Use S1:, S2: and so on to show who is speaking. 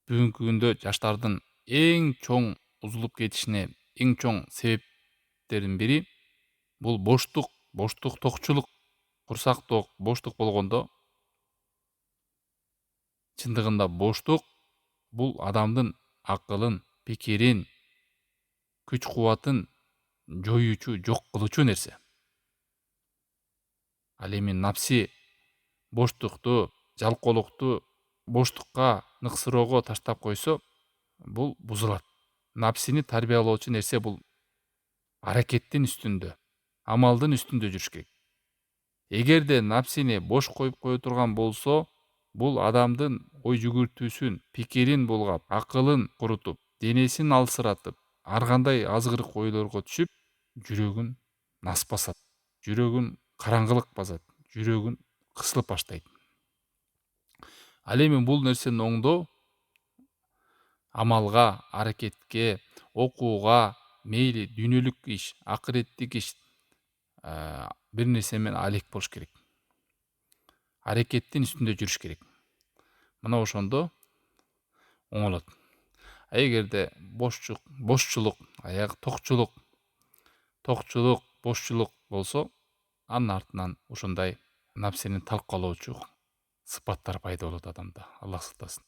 S1: бүгүнкү күндө жаштардын эң чоң узулуп кетишине эң чоң себептердин бири бул боштук токчулук, курсак ток, боштук болгондо чындыгында боштук бул адамдын акылын, пикирин, күч кубатын жоюучу, жок кылуучу нерсе. Ал эми напси боштукту, жалкоолукту боштукка, нык-сыроого таштап койсо, бул бузулат. Напсини тарбиялоочу нерсе бул аракеттин үстүндө, амалдын үстүндө жүрүш керек. Эгерде напсини бош коюп кое турган болсо, бул адамдын ой жүгүртүүсүн, пикирин булгап, акылын курутуп, денесин алсыратып, ар кандай азгырык ойлорго түшүп, жүрөгүн нас басат, жүрөгүн караңгылык басат, жүрөгүн кысылып баштайт. Ал эми бул нерсени оңдоо амалга, аракетке, окууга, мейли дүйнөлүк иш, акыреттик иш, бир нерсе менен алек болуш керек. Аракеттин үстүндө жүрүш керек. Мына ошондо оңолот. А эгерде бошчулук, аяк токчулук, бошчулук болсо, анын артынан ошондой напсини талкалоочу сыпаттар пайда болот адамда. Аллах сактасын.